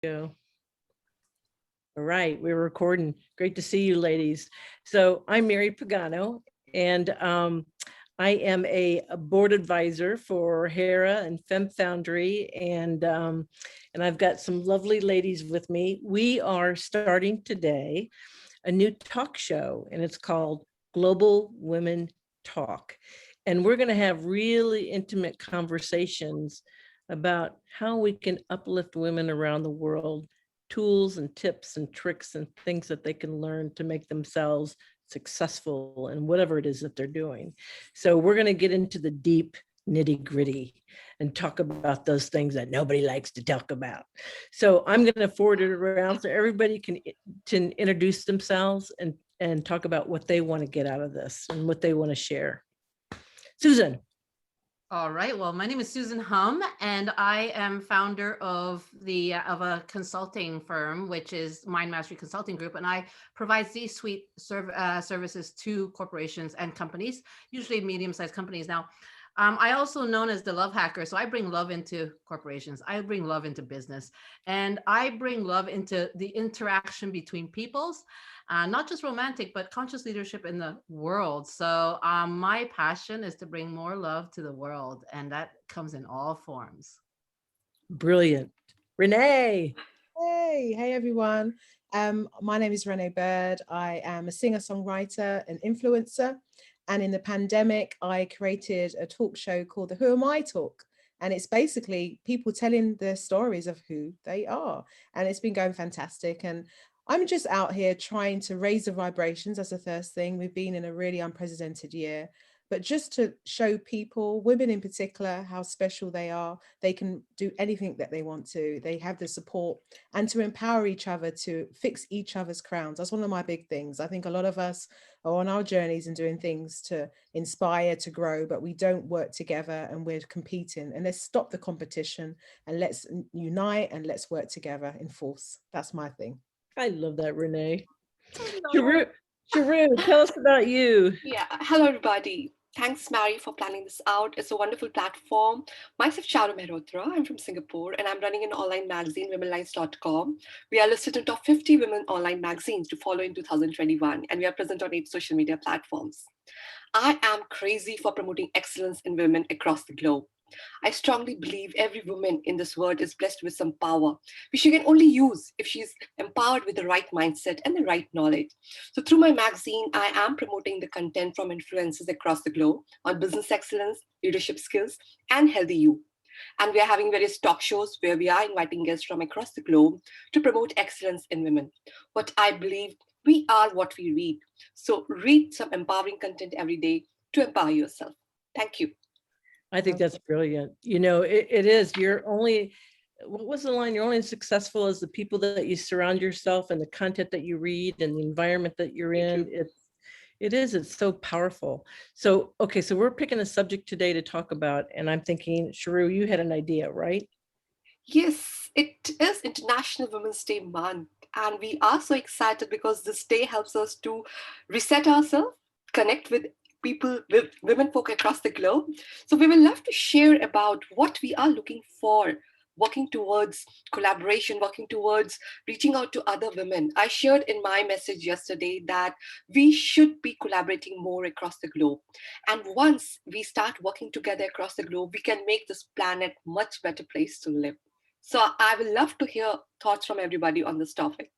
Go. All right, we're recording. Great to see you, ladies. So I'm Mary Pagano, and I am a board advisor for Hera and Femme Foundry, and I've got some lovely ladies with me. We are starting today a new talk show, and it's called Global Women Talk. And we're going to have really intimate conversations about how we can uplift women around the world, tools and tips and tricks and things that they can learn to make themselves successful in whatever it is that they're doing. So we're going to get into the deep nitty gritty and talk about those things that nobody likes to talk about. So I'm going to forward it around so everybody can introduce themselves and talk about what they want to get out of this and what they want to share. Susan. All right. Well, my name is Susan Hum, and I am founder of a consulting firm, which is Mind Mastery Consulting Group, and I provide C-suite services to corporations and companies, usually medium-sized companies. Now, I also known as the love hacker, so I bring love into corporations. I bring love into business, and I bring love into the interaction between peoples, not just romantic, but conscious leadership in the world. So my passion is to bring more love to the world, and that comes in all forms. Brilliant. Renee. Hey everyone. My name is Renee Bird. I am a singer-songwriter and influencer. And in the pandemic, I created a talk show called the Who Am I Talk. And it's basically people telling their stories of who they are. And it's been going fantastic. And I'm just out here trying to raise the vibrations. That's the first thing. We've been in a really unprecedented year. But just to show people, women in particular, how special they are. They can do anything that they want to. They have the support, and to empower each other to fix each other's crowns. That's one of my big things. I think a lot of us are on our journeys and doing things to inspire, to grow, but we don't work together and we're competing. And let's stop the competition and let's unite and let's work together in force. That's my thing. I love that, Renee. Sharu, tell us about you. Yeah, hello everybody. Thanks, Mary, for planning this out. It's a wonderful platform. Myself, Charu Mehrotra. I'm from Singapore, and I'm running an online magazine, womenlines.com. We are listed in top 50 women online magazines to follow in 2021, and we are present on 8 social media platforms. I am crazy for promoting excellence in women across the globe. I strongly believe every woman in this world is blessed with some power, which she can only use if she's empowered with the right mindset and the right knowledge. So through my magazine, I am promoting the content from influencers across the globe on business excellence, leadership skills, and healthy you. And we are having various talk shows where we are inviting guests from across the globe to promote excellence in women. What I believe, we are what we read. So read some empowering content every day to empower yourself. Thank you. I think that's brilliant. You know, it is. You're only, what was the line? You're only as successful as the people that you surround yourself and the content that you read and the environment that you're in. It's so powerful. So, okay, so we're picking a subject today to talk about, and I'm thinking, Sharu, you had an idea, right? Yes, it is International Women's Day month, and we are so excited because this day helps us to reset ourselves, connect with people, with women folk across the globe. So we will love to share about what we are looking for, working towards collaboration, working towards reaching out to other women. I shared in my message yesterday that we should be collaborating more across the globe. And once we start working together across the globe, we can make this planet a much better place to live. So I would love to hear thoughts from everybody on this topic.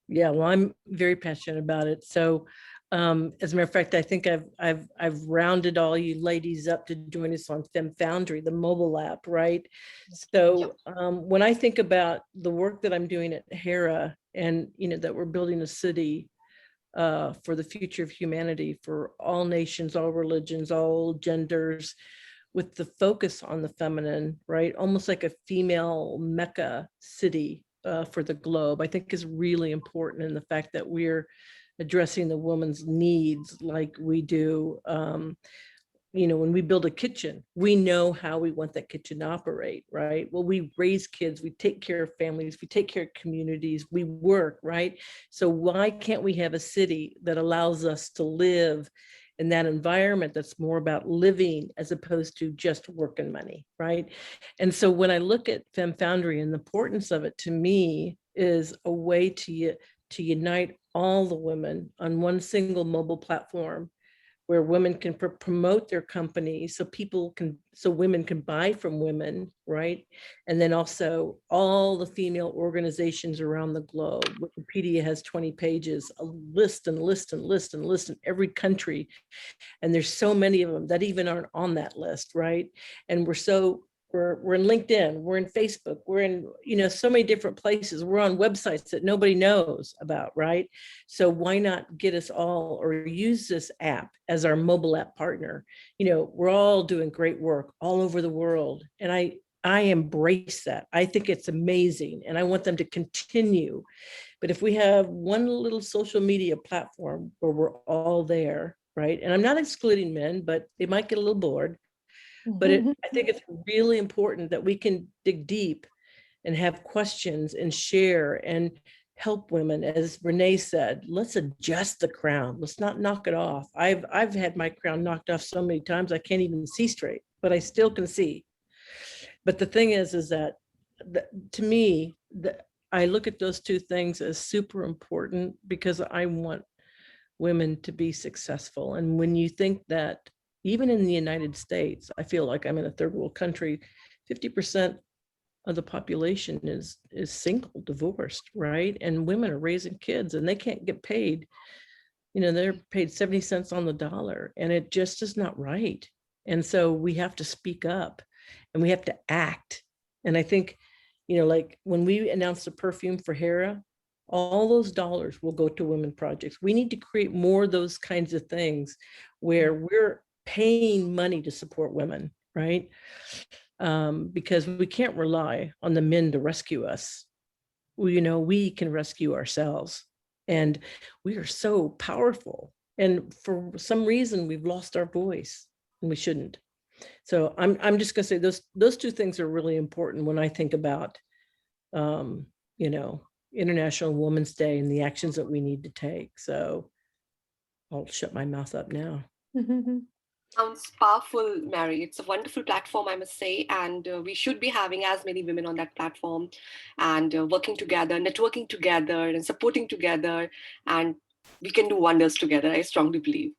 Yeah, well, I'm very passionate about it. So as a matter of fact, I think I've rounded all you ladies up to join us on Femme Foundry, the mobile app, right? So when I think about the work that I'm doing at Hera, and that we're building a city for the future of humanity, for all nations, all religions, all genders, with the focus on the feminine, right? Almost like a female Mecca city for the globe, I think is really important in the fact that we're addressing the woman's needs like we do. When we build a kitchen, we know how we want that kitchen to operate, right? Well, we raise kids, we take care of families, we take care of communities, we work, right? So why can't we have a city that allows us to live in that environment that's more about living as opposed to just work and money, right? And so when I look at Femme Foundry, and the importance of it to me is a way to unite all the women on one single mobile platform where women can promote their company so women can buy from women, right? And then also all the female organizations around the globe. Wikipedia has 20 pages, a list and list and list and list in every country. And there's so many of them that even aren't on that list, right? And we're in LinkedIn, we're in Facebook, we're in, so many different places. We're on websites that nobody knows about, right? So why not get us all, or use this app as our mobile app partner? We're all doing great work all over the world. And I embrace that. I think it's amazing, and I want them to continue. But if we have one little social media platform where we're all there, right? And I'm not excluding men, but they might get a little bored. But I think it's really important that we can dig deep and have questions and share and help women. As Renee said, let's adjust the crown. Let's not knock it off. I've had my crown knocked off so many times I can't even see straight, but I still can see. But the thing is that to me, I look at those two things as super important, because I want women to be successful. And when you think that even in the United States, I feel like I'm in a third world country, 50% of the population is single, divorced, right? And women are raising kids and they can't get paid. They're paid 70 cents on the dollar, and it just is not right. And so we have to speak up and we have to act. And I think, like when we announced the perfume for Hera, all those dollars will go to women projects. We need to create more of those kinds of things where we're paying money to support women, right? Because we can't rely on the men to rescue us. We can rescue ourselves, and we are so powerful. And for some reason, we've lost our voice, and we shouldn't. So I'm just gonna say those two things are really important when I think about, International Women's Day and the actions that we need to take. So I'll shut my mouth up now. Sounds powerful, Mary. It's a wonderful platform, I must say, and we should be having as many women on that platform, and working together, networking together, and supporting together, and we can do wonders together. I strongly believe.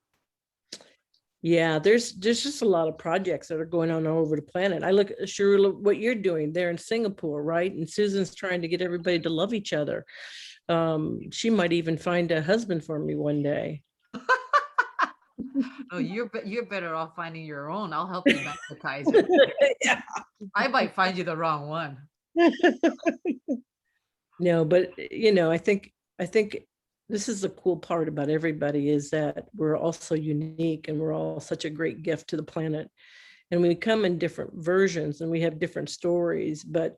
Yeah, there's just a lot of projects that are going on all over the planet. I look at Sharula, what you're doing there in Singapore, right? And Susan's trying to get everybody to love each other. She might even find a husband for me one day. Oh, you're better off finding your own. I'll help you magnetize it. Yeah. I might find you the wrong one. No, but I think this is the cool part about everybody, is that we're all so unique and we're all such a great gift to the planet. And we come in different versions and we have different stories, but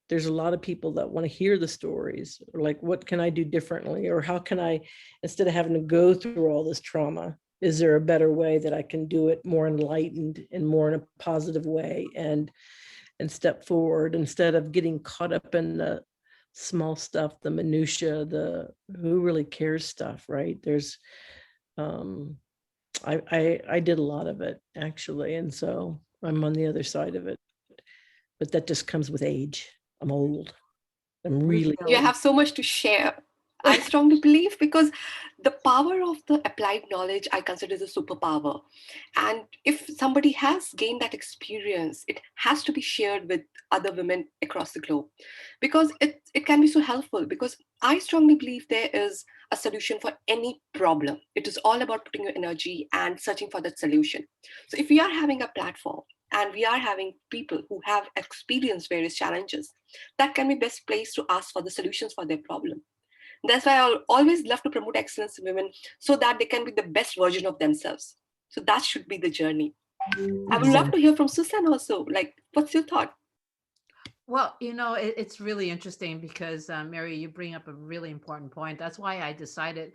there's a lot of people that want to hear the stories, or like, what can I do differently? Or how can I, instead of having to go through all this trauma, is there a better way that I can do it more enlightened and more in a positive way, and step forward instead of getting caught up in the small stuff, the minutia, the who really cares stuff, right? There's I did a lot of it, actually, and so I'm on the other side of it, but that just comes with age. I'm old. I'm really You old. have so much to share. I strongly believe, because the power of the applied knowledge I consider as a superpower. And if somebody has gained that experience, it has to be shared with other women across the globe, because it can be so helpful. Because I strongly believe there is a solution for any problem. It is all about putting your energy and searching for that solution. So if we are having a platform and we are having people who have experienced various challenges, that can be best place to ask for the solutions for their problem. That's why I always love to promote excellence in women, so that they can be the best version of themselves. So that should be the journey. I would love to hear from Susan also. Like, what's your thought? Well, it's really interesting because Mary, you bring up a really important point. That's why I decided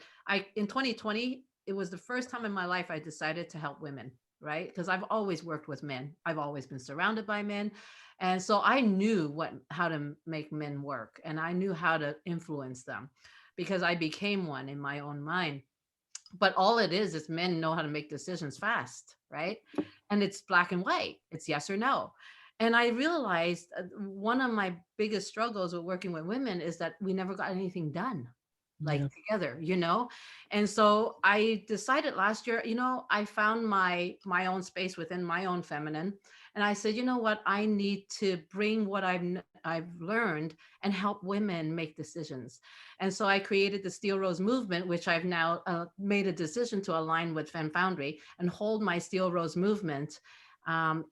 in 2020, it was the first time in my life I decided to help women, right? Because I've always worked with men. I've always been surrounded by men. And so I knew how to make men work, and I knew how to influence them, because I became one in my own mind. But all it is men know how to make decisions fast, right? And it's black and white. It's yes or no. And I realized one of my biggest struggles with working with women is that we never got anything done like Yeah. together, and so I decided last year, I found my own space within my own feminine, and I said, you know what, I need to bring what I've learned and help women make decisions. And so I created the Steel Rose movement, which I've now made a decision to align with Femme Foundry and hold my Steel Rose movement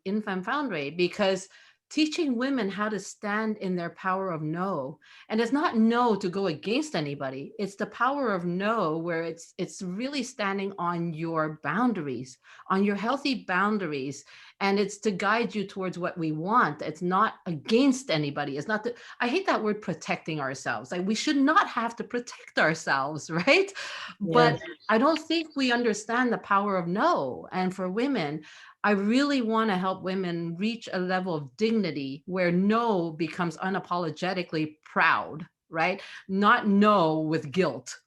in Femme Foundry, because teaching women how to stand in their power of no. And it's not no to go against anybody. It's the power of no, where it's really standing on your boundaries, on your healthy boundaries. And it's to guide you towards what we want. It's not against anybody. It's not that, I hate that word, protecting ourselves. Like, we should not have to protect ourselves, right? But I don't think we understand the power of no. And for women, I really want to help women reach a level of dignity where no becomes unapologetically proud, right? Not no with guilt.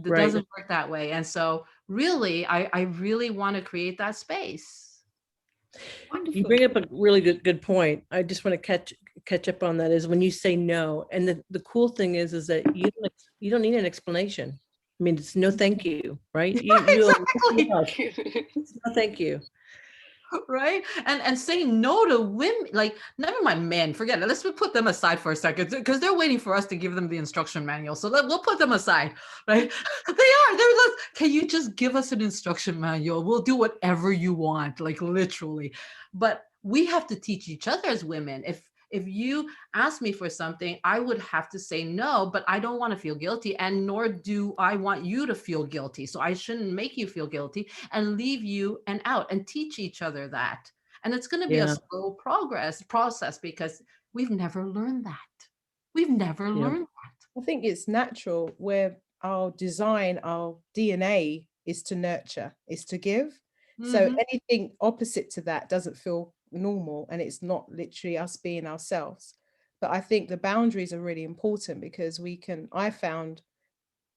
It Right. doesn't work that way. And so really, I really want to create that space. You Wonderful. bring up a really good point. I just want to catch up on that, is when you say no. And the cool thing is that you don't need an explanation. I mean, it's no thank you, right? Exactly. No thank you. Right. And saying no to women, like, never mind men, forget it. Let's put them aside for a second, because they're waiting for us to give them the instruction manual. So we'll put them aside, right? They're like, can you just give us an instruction manual? We'll do whatever you want, like, literally. But we have to teach each other as women. If you ask me for something, I would have to say no, but I don't want to feel guilty, and nor do I want you to feel guilty. So I shouldn't make you feel guilty and leave you and out, and teach each other that. And it's going to be a Yeah. slow process, because we've never learned that. We've never Yeah. learned I think it's natural, where our design, our DNA is to nurture, is to give. that. So Mhm. anything opposite to that doesn't feel normal, and it's not literally us being ourselves. But I think the boundaries are really important, because I found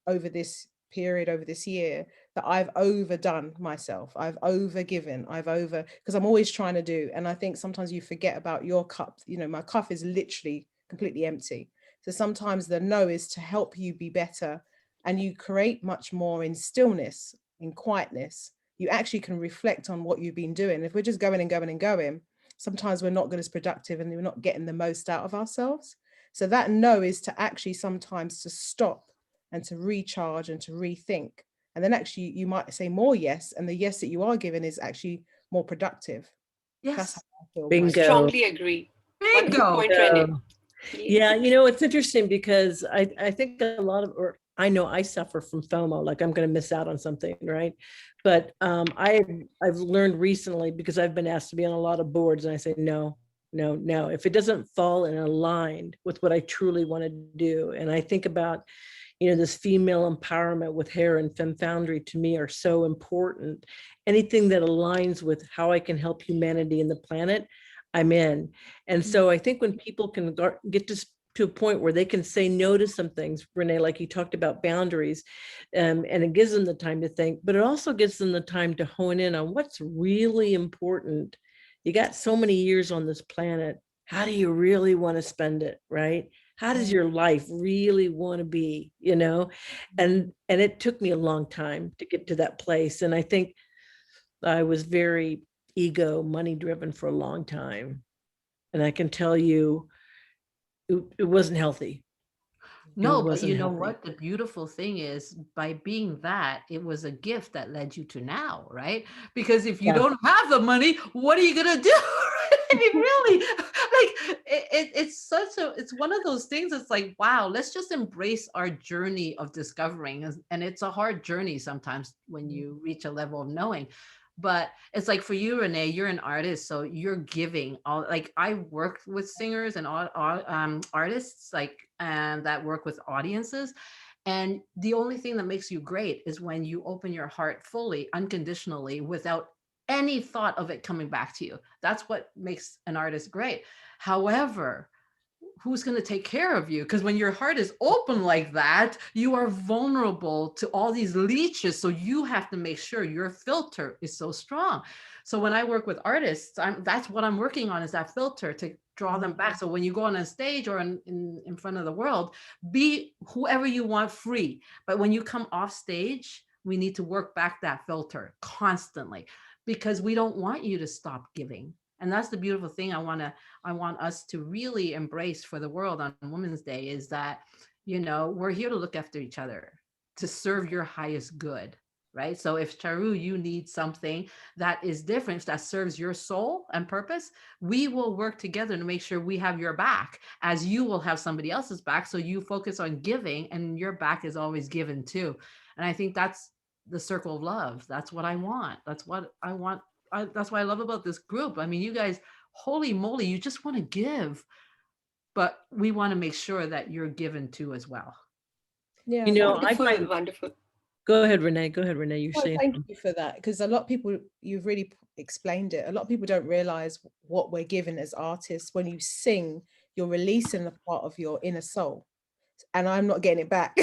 over this period, over this year, that I've overdone myself. I've overgiven. Because I'm always trying to do. And I think sometimes you forget about your cup. My cup is literally completely empty. So sometimes the no is to help you be better, and you create much more in stillness, in quietness. You actually can reflect on what you've been doing. If we're just going and going and going, sometimes we're not good as productive, and we're not getting the most out of ourselves. So that no is to actually sometimes to stop and to recharge and to rethink. And then actually you might say more yes, and the yes that you are given is actually more productive. That's how Yes. I feel. Bingo. Strongly agree. Wonderful Bingo. point, Renee. Yeah, it's interesting, because I think a lot of, or I know I suffer from FOMO, like I'm going to miss out on something, right? But I've learned recently, because I've been asked to be on a lot of boards, and I say no, no, no. If it doesn't fall in aligned with what I truly want to do, and I think about, this female empowerment with hair and Femme Foundry, to me, are so important. Anything that aligns with how I can help humanity and the planet, I'm in. And so I think when people can get to a point where they can say no to some things, Renee, like you talked about boundaries, and it gives them the time to think, but it also gives them the time to hone in on what's really important. You got so many years on this planet. How do you really want to spend it, right? How does your life really want to be, And it took me a long time to get to that place. And I think I was very ego, money driven for a long time. And I can tell you, it wasn't healthy. No, but wasn't you know healthy. what? The beautiful thing is, by being that, it was a gift that led you to now, right? Because if you Yeah. don't have the money, what are you gonna do? I mean, really, like, it's one of those things. It's like, wow, let's just embrace our journey of discovering, and it's a hard journey sometimes when you reach a level of knowing. But it's like, for you, Renee, you're an artist, so you're giving all. Like, I worked with singers and artists, like, and that work with audiences, and the only thing that makes you great is when you open your heart fully, unconditionally, without any thought of it coming back to you. That's what makes an artist great. However, who's going to take care of you? Because when your heart is open like that, you are vulnerable to all these leeches. So you have to make sure your filter is so strong. So when I work with artists, that's what I'm working on, is that filter to draw them back. So when you go on a stage or in front of the world, be whoever you want, free. But when you come off stage, we need to work back that filter constantly, because we don't want you to stop giving. And that's the beautiful thing I want us to really embrace for the world on Women's Day, is that, we're here to look after each other, to serve your highest good, right? So if Charu, you need something that is different, that serves your soul and purpose, we will work together to make sure we have your back, as you will have somebody else's back. So you focus on giving, and your back is always given too. And I think that's the circle of love. That's what I want. That's what I want. That's what I love about this group. I mean, you guys, holy moly, you just want to give, but we want to make sure that you're given to as well. Yeah. Wonderful, wonderful. Go ahead, Renee. You're Well, saying. thank you for that, because a lot of people, you've really explained it. A lot of people don't realize what we're given as artists. When you sing, you're releasing a part of your inner soul, and I'm not getting it back.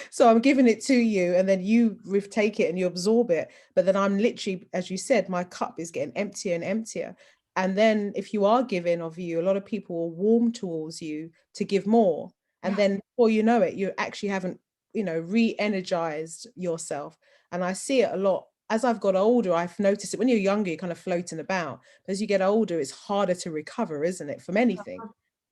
So I'm giving it to you, and then you take it and you absorb it. But then I'm literally, as you said, my cup is getting emptier and emptier. And then if you are giving of you, a lot of people will warm towards you to give more. And then before you know it, you actually haven't, re-energized yourself. And I see it a lot. As I've got older, I've noticed it. When you're younger, you're kind of floating about. But as you get older, it's harder to recover, isn't it, from anything?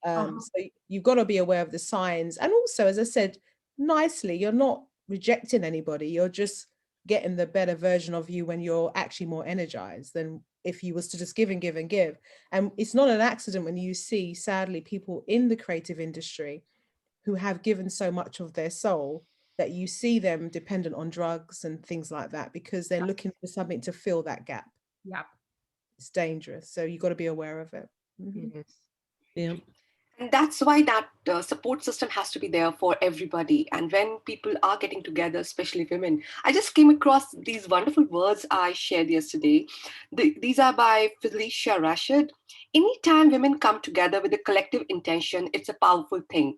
So you've got to be aware of the signs. And also, as I said, nicely, you're not rejecting anybody. You're just getting the better version of you when you're actually more energized than if you was to just give and give and give. And it's not an accident when you see, sadly, people in the creative industry who have given so much of their soul that you see them dependent on drugs and things like that, because they're looking for something to fill that gap. Yeah. It's dangerous. So you've got to be aware of it. It is. Yeah. And that's why that support system has to be there for everybody. And when people are getting together, especially women, I just came across these wonderful words I shared yesterday. These are by Felicia Rashid. Anytime women come together with a collective intention, it's a powerful thing.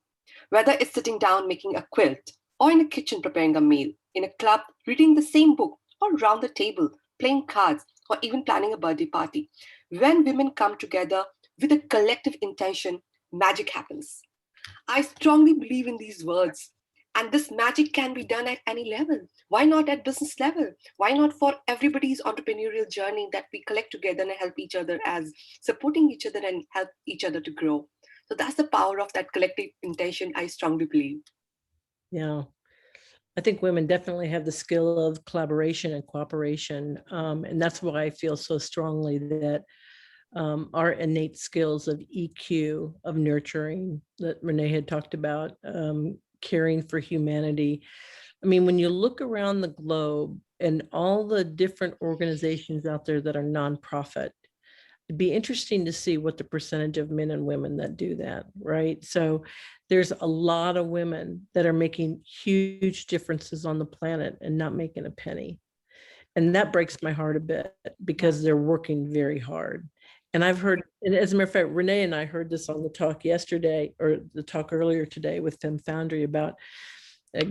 Whether it's sitting down making a quilt, or in a kitchen preparing a meal, in a club reading the same book, or round the table playing cards, or even planning a birthday party. When women come together with a collective intention, magic happens. I strongly believe in these words. And this magic can be done at any level. Why not at business level? Why not for everybody's entrepreneurial journey, that we collect together and help each other, as supporting each other and help each other to grow? So that's the power of that collective intention, I strongly believe. Yeah. I think women definitely have the skill of collaboration and cooperation. And that's why I feel so strongly that our innate skills of EQ, of nurturing, that Renee had talked about, caring for humanity. I mean, when you look around the globe and all the different organizations out there that are nonprofit, it'd be interesting to see what the percentage of men and women that do that, right? So there's a lot of women that are making huge differences on the planet and not making a penny. And that breaks my heart a bit, because they're working very hard. And I've heard, and as a matter of fact, Renee and I heard this on the talk yesterday, or the talk earlier today with Femme Foundry, about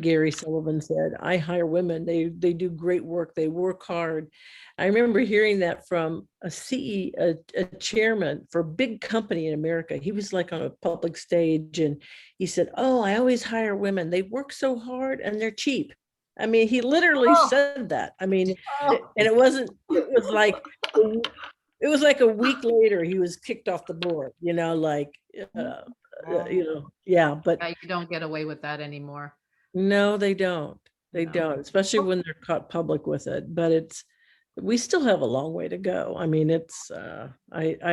Gary Sullivan said, I hire women, they do great work, they work hard. I remember hearing that from a CEO, a chairman for a big company in America. He was like on a public stage, and he said, oh, I always hire women, they work so hard and they're cheap. I mean, he literally said that. I mean, and it was like a week later, he was kicked off the board, but You don't get away with that anymore. No, they don't. They don't, especially when they're caught public with it. But we still have a long way to go. I mean, I'd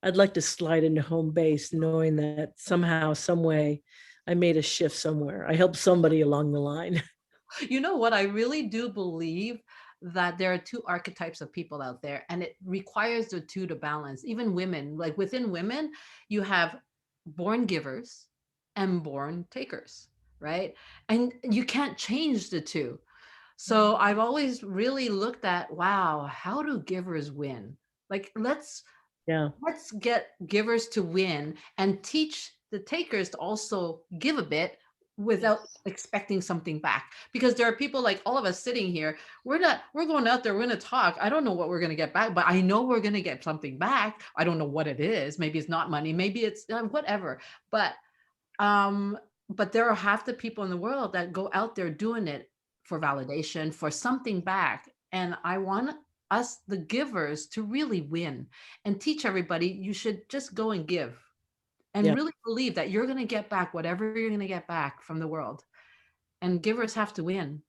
like to slide into home base knowing that somehow, some way, I made a shift somewhere. I helped somebody along the line. You know what? I really do believe that there are two archetypes of people out there, and it requires the two to balance. Even women, like within women, you have born givers and born takers, right? And you can't change the two. So I've always really looked at, wow, how do givers win? Like, let's get givers to win and teach the takers to also give a bit without expecting something back. Because there are people like all of us sitting here, we're going out there, we're going to talk. I don't know what we're going to get back, but I know we're going to get something back. I don't know what it is. Maybe it's not money, maybe it's whatever. But there are half the people in the world that go out there doing it for validation, for something back. And I want us, the givers, to really win and teach everybody you should just go and give and Yeah. really believe that you're going to get back whatever you're going to get back from the world. And givers have to win.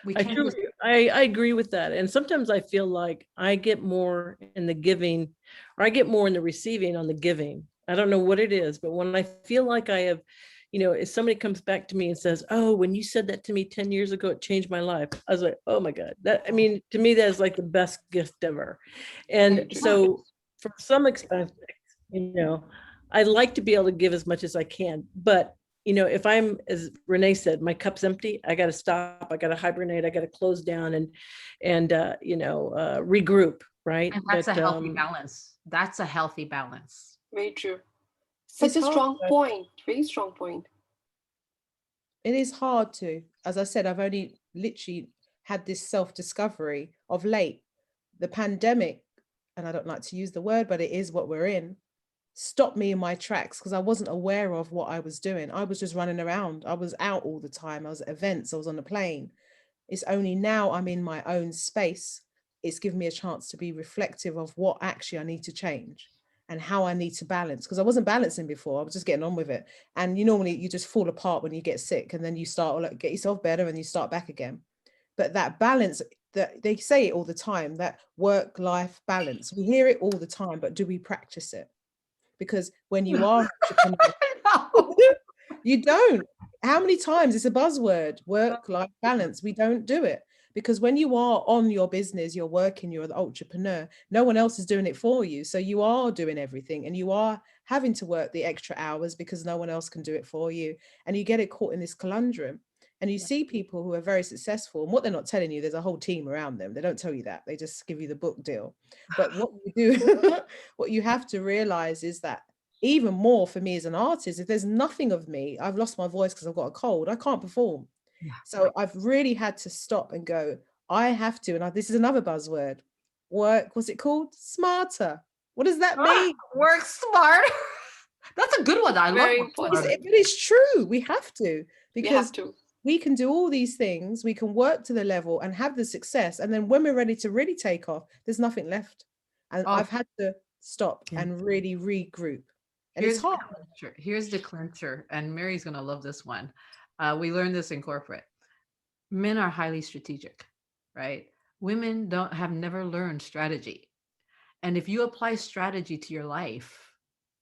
We I can't truly, just, I agree with that. And sometimes I feel like I get more in the giving, or I get more in the receiving on the giving. I don't know what it is, but when I feel like I have, if somebody comes back to me and says, "Oh, when you said that to me 10 years ago, it changed my life." I was like, "Oh my God." To me, that is like the best gift ever. And so for some extent, I like to be able to give as much as I can, but if I'm, as Renee said, my cup's empty, I got to stop, I got to hibernate, I got to close down and regroup, right? and that's But a healthy balance. That's a healthy balance. Very true. Such It's a hard, strong though. point. Very strong point. It is hard to, as I said, I've only literally had this self-discovery of late. The pandemic, and I don't like to use the word, but it is what we're in, stopped me in my tracks because I wasn't aware of what I was doing. I was just running around. I was out all the time. I was at events. I was on a plane. It's only now I'm in my own space. It's given me a chance to be reflective of what actually I need to change and how I need to balance, because I wasn't balancing before. I was just getting on with it. And normally you just fall apart when you get sick, and then you start like get yourself better and you start back again. But that balance, that they say it all the time, that work-life balance, we hear it all the time, but do we practice it? Because when you are an entrepreneur, you don't. How many times it's a buzzword, work-life balance? We don't do it. Because when you are on your business, you're working, you're the entrepreneur, no one else is doing it for you. So you are doing everything, and you are having to work the extra hours because no one else can do it for you. And you get it caught in this conundrum. And you see people who are very successful, and what they're not telling you, there's a whole team around them. They don't tell you that. They just give you the book deal. But what you do, what you have to realize is that even more for me as an artist, if there's nothing of me, I've lost my voice because I've got a cold, I can't perform. Yeah. So I've really had to stop and go, I have to, and this is another buzzword, work, what's it called? Smarter. What does that mean? Work smart. That's a good one. I love Very work important. smart. But it's true. We have to, We because have to. we can do all these things. We can work to the level and have the success. And then when we're ready to really take off, there's nothing left. And Oh. I've had to stop Yeah. and really regroup. And it's hard. Here's the clincher, and Mary's going to love this one. We learned this in corporate. Men are highly strategic, right? Women have never learned strategy. And if you apply strategy to your life,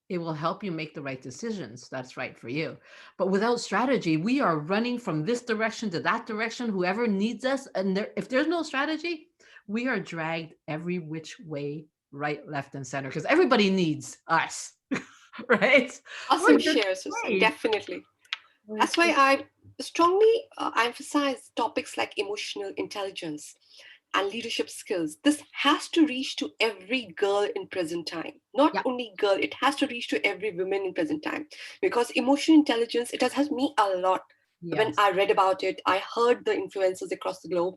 it will help you make the right decisions that's right for you. But without strategy, we are running from this direction to that direction, whoever needs us. And if there's no strategy, we are dragged every which way, right, left, and center, because everybody needs us, right? Awesome share, Susan. Definitely. That's why I strongly emphasize topics like emotional intelligence and leadership skills. This has to reach to every girl in present time. Not only girl, it has to reach to every woman in present time. Because emotional intelligence, it has helped me a lot. Yes. When I read about it, I heard the influencers across the globe.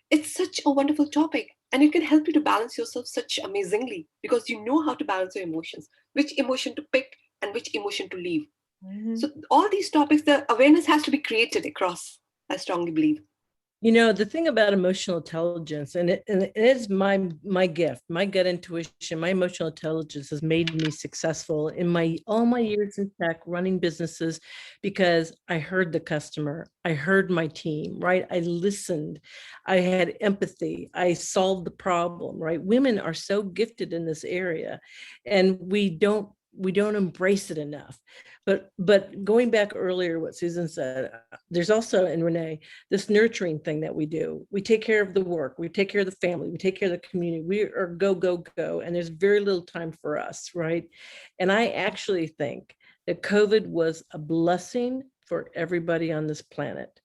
It's such a wonderful topic, and it can help you to balance yourself such amazingly, because you know how to balance your emotions, which emotion to pick and which emotion to leave. So all these topics, the awareness has to be created across, I strongly believe. The thing about emotional intelligence, and it is my gift, my gut intuition, my emotional intelligence has made me successful in all my years in tech, running businesses, because I heard the customer, I heard my team, right? I listened, I had empathy, I solved the problem, right? Women are so gifted in this area, and we don't embrace it enough. But going back earlier, what Susan said, there's also, and Renee, this nurturing thing that we do. We take care of the work, we take care of the family, we take care of the community. We are go, go, go, and there's very little time for us, right? And I actually think that COVID was a blessing for everybody on this planet,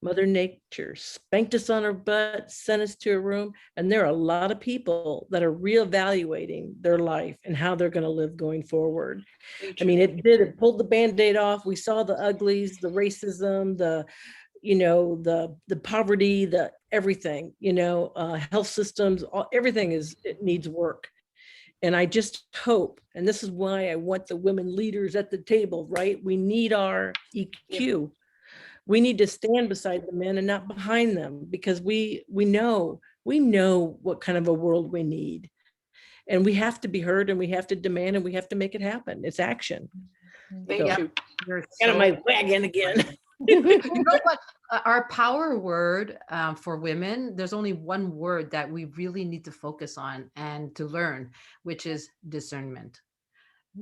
Mother Nature spanked us on our butt, sent us to a room, and there are a lot of people that are reevaluating their life and how they're going to live going forward. I mean, it pulled the Band-Aid off. We saw the uglies, the racism, the poverty, the everything, health systems, everything it needs work. And I just hope, and this is why I want the women leaders at the table, right? We need our EQ. We need to stand beside the men and not behind them, because we know what kind of a world we need. And we have to be heard, and we have to demand, and we have to make it happen. It's action. Very So, true. You're Get on so my wagon again. You know what? Our power word for women, there's only one word that we really need to focus on and to learn, which is discernment.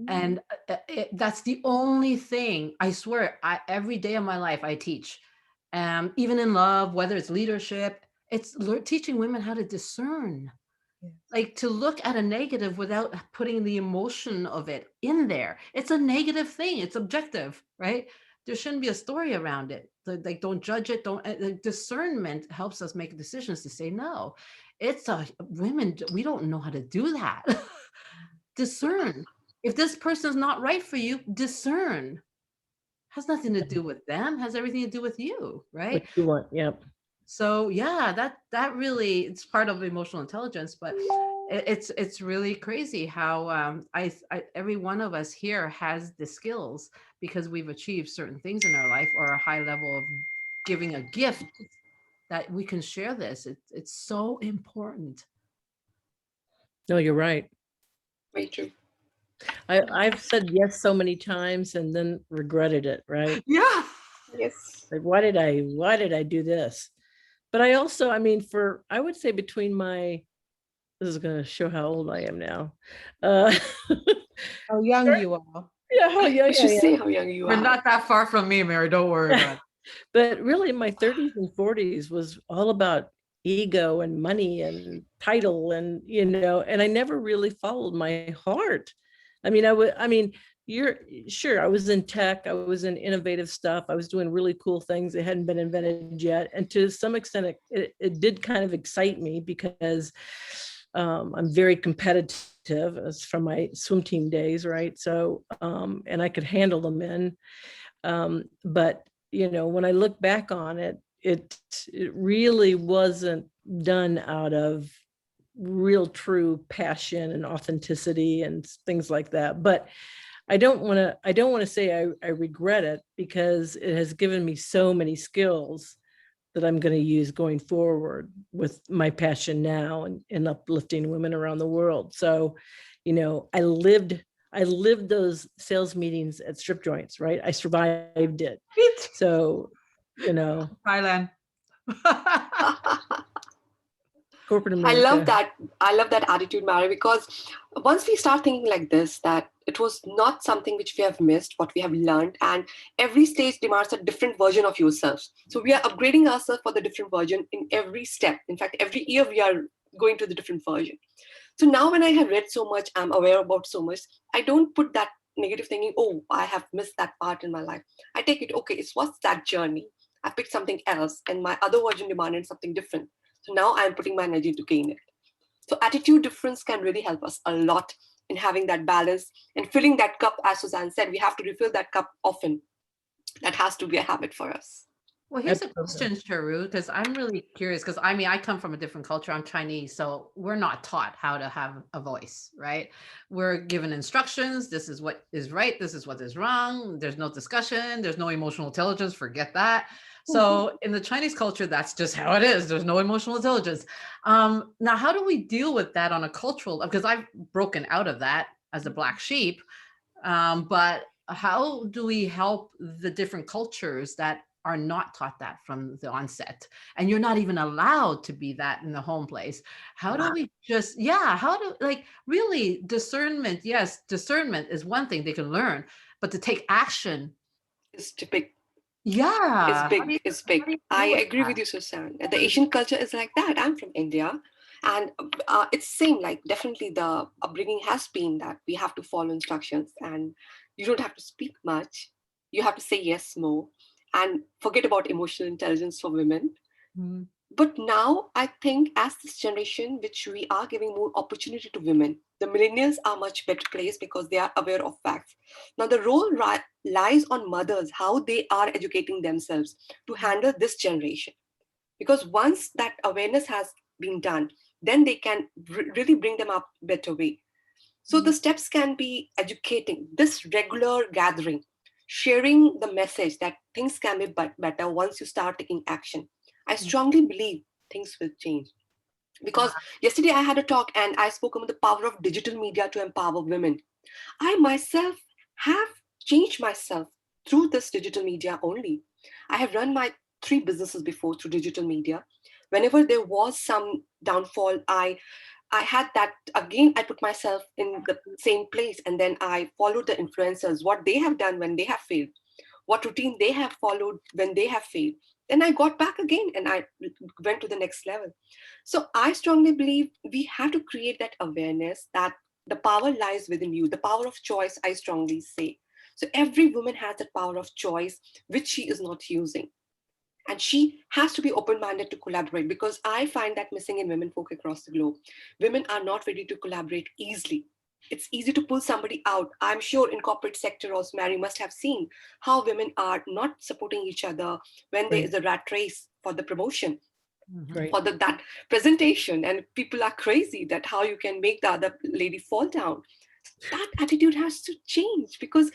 And that's the only thing, I swear, every day of my life I teach, even in love, whether it's leadership, it's teaching women how to discern. Yes. Like to look at a negative without putting the emotion of it in there. It's a negative thing. It's objective, right? There shouldn't be a story around it. Like, don't judge it. Don't. Discernment helps us make decisions to say no. It's women. We don't know how to do that. Discern. If this person's not right for you, discern. Has nothing to do with them. Has everything to do with you, right? What you want, yep. So yeah, that really, it's part of emotional intelligence, but it's really crazy how every one of us here has the skills because we've achieved certain things in our life or a high level of giving a gift that we can share this. It's so important. No, you're right. Very true. I've said yes so many times and then regretted it, right? Yeah. Yes. Like, why did I do this? But I also, I mean, I would say between this is going to show how old I am now. How young you are. Yeah, how young You should I am. say how young you We're are. not that far from me, Mary. Don't worry about it. But really, my 30s and 40s was all about ego and money and title and, and I never really followed my heart. I mean, you're sure I was in tech, I was in innovative stuff, I was doing really cool things that hadn't been invented yet. And to some extent, it did kind of excite me because I'm very competitive as from my swim team days, right? So, and I could handle the men. But, when I look back on it, it really wasn't done out of real true passion and authenticity and things like that. But I don't want to say I regret it, because it has given me so many skills that I'm going to use going forward with my passion now and uplifting women around the world. So, I lived those sales meetings at strip joints, right? I survived it. So, Thailand. corporate I America. love that. I love that attitude, Mary, because once we start thinking like this, that it was not something which we have missed, what we have learned, and every stage demands a different version of yourself. So we are upgrading ourselves for the different version in every step. In fact, every year we are going to the different version. So now when I have read so much, I'm aware about so much, I don't put that negative thinking, oh, I have missed that part in my life. I take it, okay, it's what's that journey? I picked something else and my other version demanded something different. So now I'm putting my energy to gain it. So attitude difference can really help us a lot in having that balance and filling that cup. As Suzanne said, we have to refill that cup often. That has to be a habit for us. Well, here's a Absolutely. question, Charu, because I'm really curious, because I come from a different culture. I'm Chinese, so we're not taught how to have a voice, right? We're given instructions. This is what is right. This is what is wrong. There's no discussion. There's no emotional intelligence. Forget that. So in the Chinese culture, that's just how it is. There's no emotional intelligence. Now, how do we deal with that on a cultural, because I've broken out of that as a black sheep, but how do we help the different cultures that are not taught that from the onset, and you're not even allowed to be that in the home place? How do we just, how do, like, really discernment? Yes, discernment is one thing they can learn, but to take action. It's typical. Yeah. It's big. I agree with you, Susan. The Asian culture is like that. I'm from India. And it's same, like definitely the upbringing has been that we have to follow instructions and you don't have to speak much. You have to say yes more. and forget about emotional intelligence for women. Mhm. But now I think as this generation, which we are giving more opportunity to women, the millennials are much better placed because they are aware of facts. Now the role lies on mothers, how they are educating themselves to handle this generation. Because once that awareness has been done, then they can really bring them up better way. So the steps can be educating, this regular gathering, sharing the message that things can be better once you start taking action. I strongly believe things will change. Because yesterday I had a talk and I spoke about the power of digital media to empower women. I myself have changed myself through this digital media only. I have run my 3 businesses before through digital media. Whenever there was some downfall, I had that again. I put myself in the same place and then I followed the influencers, what they have done when they have failed, what routine they have followed when they have failed. Then I got back again and I went to the next level. So I strongly believe we have to create that awareness that the power lies within you, the power of choice, I strongly say. So every woman has that power of choice, which she is not using. And she has to be open-minded to collaborate because I find that missing in women folk across the globe. Women are not ready to collaborate easily. It's easy to pull somebody out. I'm sure in corporate sector also, Mary must have seen how women are not supporting each other when there Right. is a rat race for the promotion, Right. for that presentation, and people are crazy that how you can make the other lady fall down. That attitude has to change because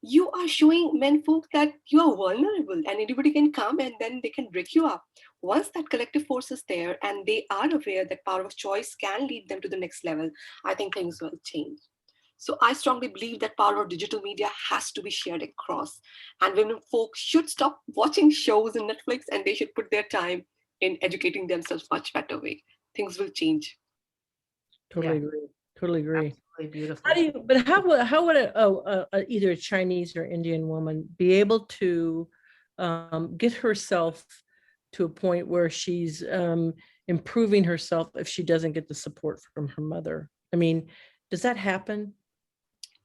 you are showing men folk that you are vulnerable and anybody can come and then they can break you up. Once that collective force is there and they are aware that power of choice can lead them to the next level, I think things will change. So I strongly believe that power of digital media has to be shared across, and women folk should stop watching shows on Netflix and they should put their time in educating themselves much better way. Things will change. Totally Yeah. agree. Totally agree. Absolutely beautiful. How do you, but how would either a Chinese or Indian woman be able to get herself to a point where she's improving herself if she doesn't get the support from her mother? I mean, does that happen?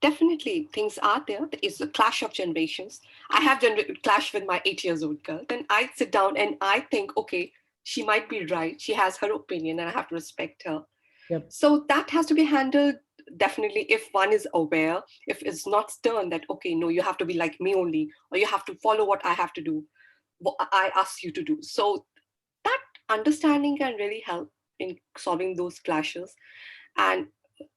Definitely, things are there. There is a clash of generations. I have clash with my 8 years old girl. Then I sit down and I think, okay, she might be right. She has her opinion and I have to respect her. Yep. So that has to be handled definitely if one is aware, if it's not stern that, okay, no, you have to be like me only, or you have to follow what I have to do, what I ask you to do. So that understanding can really help in solving those clashes. And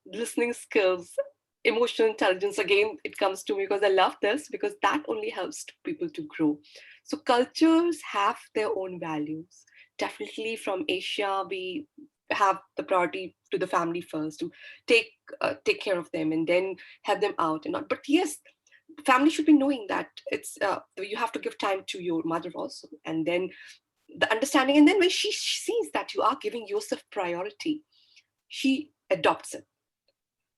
listening skills, emotional intelligence, again, it comes to me because I love this, because that only helps people to grow. So cultures have their own values. Definitely from Asia, we have the priority to the family first, to take care of them and then help them out and not. But yes, family should be knowing that it's you have to give time to your mother also, and then the understanding, and then when she sees that you are giving yourself priority, she adopts it.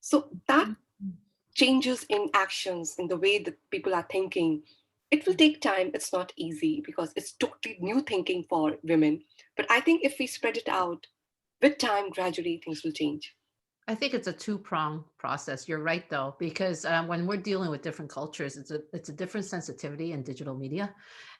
So that changes in actions, in the way that people are thinking. It will take time. It's not easy because it's totally new thinking for women. But I think if we spread it out with time, gradually things will change. I think it's a two-prong process. You're right, though, because when we're dealing with different cultures, it's a different sensitivity in digital media,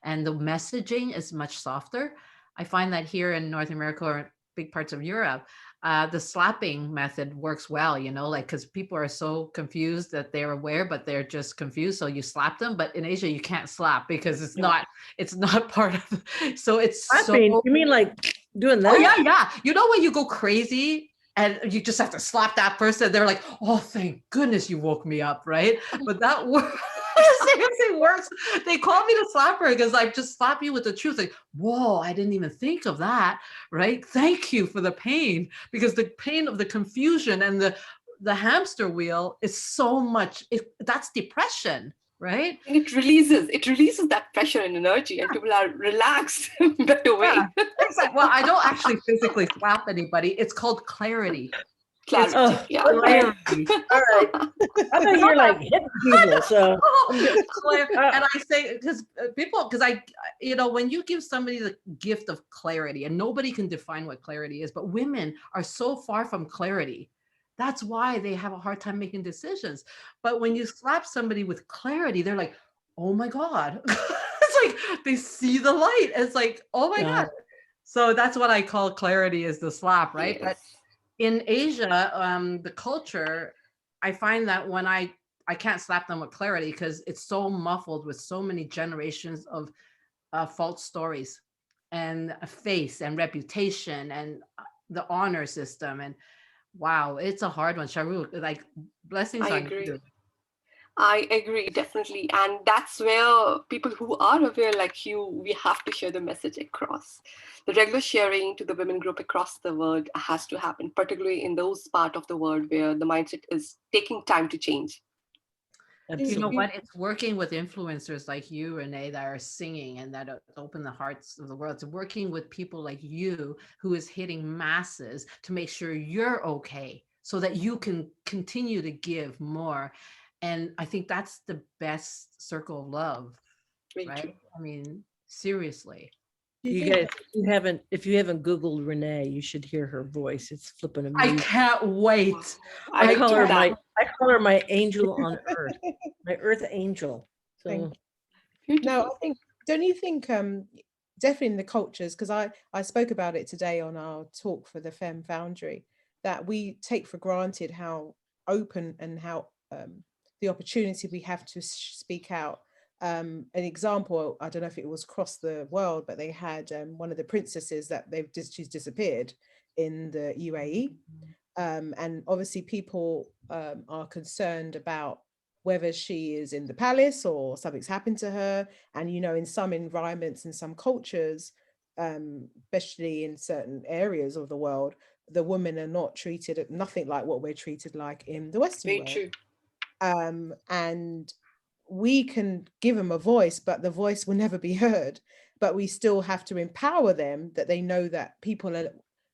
and the messaging is much softer. I find that here in North America or big parts of Europe, the slapping method works well. Like because people are so confused that they're aware, but they're just confused. So you slap them. But in Asia, you can't slap because it's Yeah. not part of. So it's Slapping? so. You mean like doing Oh that? yeah. You know when you go crazy and you just have to slap that person, they're like, oh, thank goodness you woke me up, right? But that works. Seriously works. They call me the slapper because I just slap you with the truth. Like, whoa, I didn't even think of that, right? Thank you for the pain, because the pain of the confusion and the hamster wheel is so much. That's depression, right? And it releases that pressure and energy, and people are relaxed better way. Yeah, exactly. Well, I don't actually physically slap anybody. It's called clarity. It's Clarity. Oh, Yeah. okay. clarity. All right. I thought you were like hitting people. So And I say, because when you give somebody the gift of clarity, and nobody can define what clarity is, but women are so far from clarity. That's why they have a hard time making decisions. But when you slap somebody with clarity, they're like, oh my God. So like they see the light. It's like, oh my Got God. So that's what I call clarity, is the slap, right? But Yes. in Asia, the culture, I find that when I can't slap them with clarity because it's so muffled with so many generations of false stories and a face and reputation and the honor system. And wow, it's a hard one, Sharu. Like, blessings I on agree. you. I agree, definitely. And that's where people who are aware, like you, we have to share the message across. The regular sharing to the women group across the world has to happen, particularly in those part of the world where the mindset is taking time to change. You know Absolutely. what? It's working with influencers like you, Renee, that are singing and that open the hearts of the world. It's working with people like you, who is hitting masses to make sure you're okay so that you can continue to give more. And I think that's the best circle of love, Very right? true. I mean, seriously. Do you You think guys, if you haven't Googled Renee, you should hear her voice. It's flipping I amazing. can't wait. Wow. I need call to her do that. I call her my angel on earth, my earth angel. Thank So No, I Beautiful. think, don't you think definitely in the cultures, because I spoke about it today on our talk for the Femme Foundry, that we take for granted how open and how the opportunity we have to speak out. An example, I don't know if it was across the world, but they had one of the princesses that she's disappeared in the UAE. And obviously people are concerned about whether she is in the palace or something's happened to her. And, you know, in some environments, in some cultures, especially in certain areas of the world, the women are not treated nothing like what we're treated like in the Western Very world. true. And we can give them a voice, but the voice will never be heard. But we still have to empower them, that they know that people are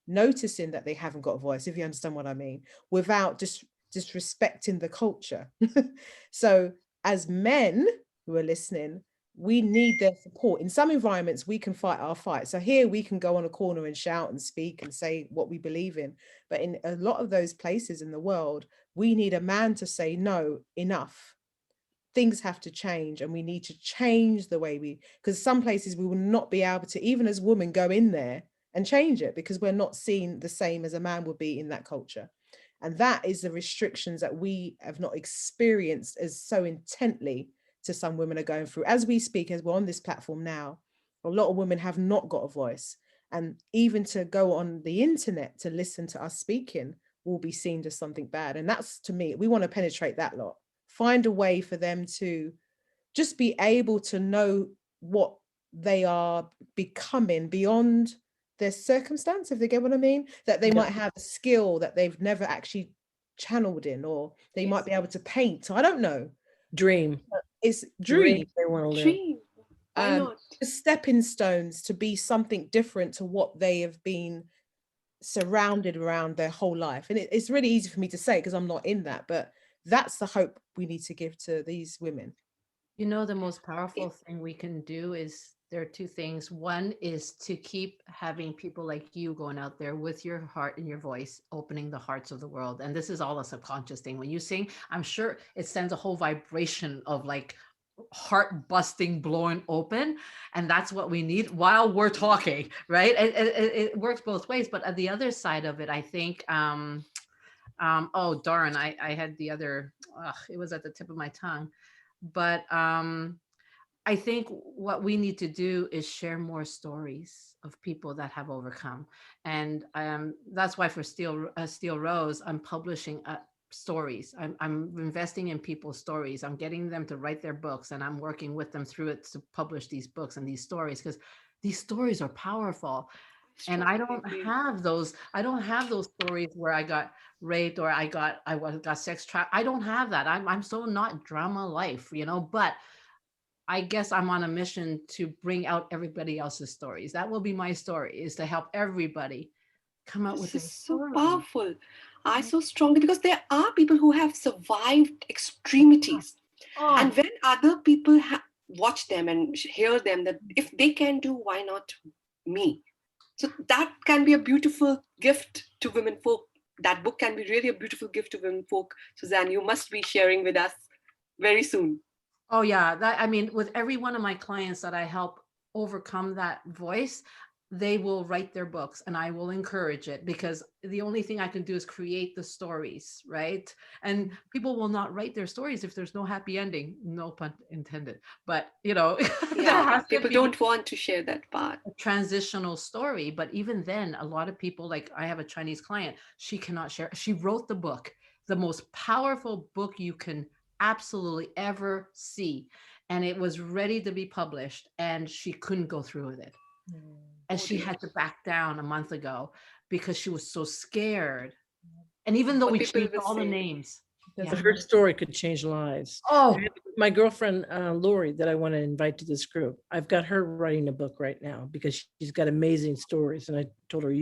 noticing that they haven't got a voice, if you understand what I mean, without disrespecting the culture. So as men who are listening, we need their support. In some environments, we can fight our fight. So here we can go on a corner and shout and speak and say what we believe in. But in a lot of those places in the world, we need a man to say, no, enough. Things have to change, and we need to change the way because some places we will not be able to, even as women, go in there and change it, because we're not seen the same as a man would be in that culture. And that is the restrictions that we have not experienced as so intently to some women are going through. As we speak, as we're on this platform now, a lot of women have not got a voice. And even to go on the internet to listen to us speaking will be seen as something bad. And that's, to me, we want to penetrate that lot. Find a way for them to just be able to know what they are becoming beyond their circumstance, if they get what I mean, that they Yeah. might have a skill that they've never actually channeled in, or they might be able to paint. So I don't know. dream, It's dream. dream. They want to live. Dream. Why not? Stepping stones to be something different to what they have been surrounded around their whole life. And it's really easy for me to say because I'm not in that, but that's the hope we need to give to these women. You know, the most powerful thing we can do is, there are two things. One is to keep having people like you going out there with your heart and your voice, opening the hearts of the world. And this is all a subconscious thing. When you sing, I'm sure it sends a whole vibration of like heart busting, blowing open. And that's what we need while we're talking, right? It works both ways. But at the other side of it, I think, oh, darn, I had the other, it was at the tip of my tongue. But I think what we need to do is share more stories of people that have overcome. And that's why for Steel Rose, I'm publishing stories. I'm investing in people's stories. I'm getting them to write their books, and I'm working with them through it to publish these books and these stories, because these stories are powerful. And I don't have those stories where I got raped or I got sex trafficked. I don't have that. I'm so not drama life, you know, but I guess I'm on a mission to bring out everybody else's stories. That will be my story, is to help everybody come out with This a is so story. powerful. I so strongly, because there are people who have survived extremities. And when other people watch them and hear them, that if they can do, why not me? So that can be a beautiful gift to women folk. That book can be really a beautiful gift to women folk. Suzanne, you must be sharing with us very soon. Oh yeah, that, I mean, with every one of my clients that I help overcome that voice, they will write their books and I will encourage it, because the only thing I can do is create the stories, right? And people will not write their stories if there's no happy ending, no pun intended. But there Yeah, has to people be don't want to share that part. a transitional story. But even then, a lot of people, like I have a Chinese client, she cannot share. She wrote the book, the most powerful book you can absolutely ever see. And it was ready to be published, and she couldn't go through with it. And Oh she dear. had to back down a month ago because she was so scared. And even though What we people changed will all the say. names. Yeah. But her story could change lives. Oh, My girlfriend, Lori, that I want to invite to this group, I've got her writing a book right now because she's got amazing stories. And I told her,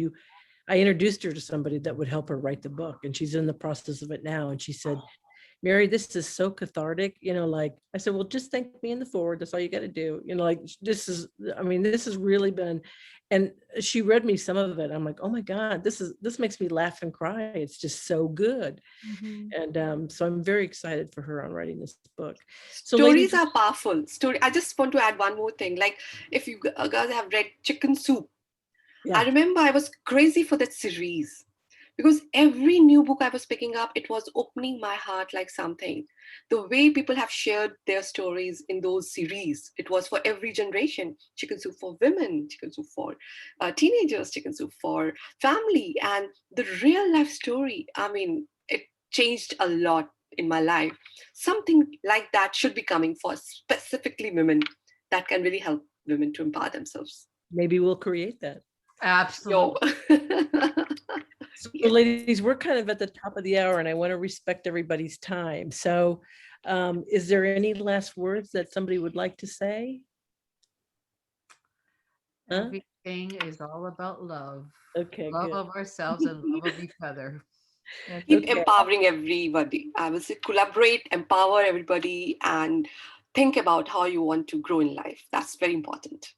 I introduced her to somebody that would help her write the book, and she's in the process of it now. And she said, Mary, this is so cathartic, like I said, well, just thank me in the forward. That's all you got to do. Like this has really been, and she read me some of it. I'm like, oh my God, this makes me laugh and cry. It's just so good. And so I'm very excited for her on writing this book. So Stories ladies, are powerful. I just want to add one more thing. Like, if you guys have read Chicken Soup, I yeah, remember I was crazy for that series because every new book I was picking up, it was opening my heart like something. The way people have shared their stories in those series, it was for every generation. Chicken Soup for women, Chicken Soup for teenagers, Chicken Soup for family, and the real life story. I mean, it changed a lot in my life. Something like that should be coming for specifically women that can really help women to empower themselves. maybe we'll create that. absolutely. Yo. So Yeah. ladies, we're kind of at the top of the hour and I want to respect everybody's time. So is there any last words that somebody would like to say? Huh? Everything is all about love. Okay, Love good. of ourselves and love of each other. Keep Okay. empowering everybody. I will say collaborate, empower everybody, and think about how you want to grow in life. That's very important.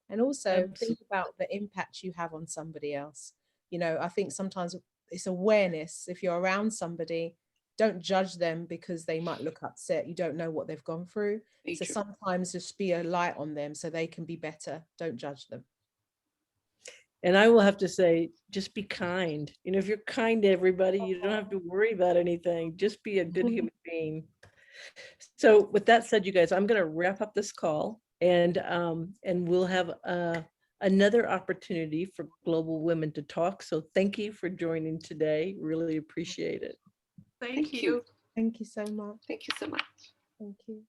And also think Absolutely. about the impact you have on somebody else. I think sometimes it's awareness. If you're around somebody, don't judge them because they might look upset. You don't know what they've gone through. Very So true. sometimes just be a light on them so they can be better. Don't judge them. And I will have to say, just be kind. If you're kind to everybody, you don't have to worry about anything. Just be a good human being. So with that said, you guys, I'm going to wrap up this call, and we'll have another opportunity for global women to talk. So thank you for joining today. Really appreciate it. Thank Thank you. you. Thank you so much. Thank you so much. Thank you.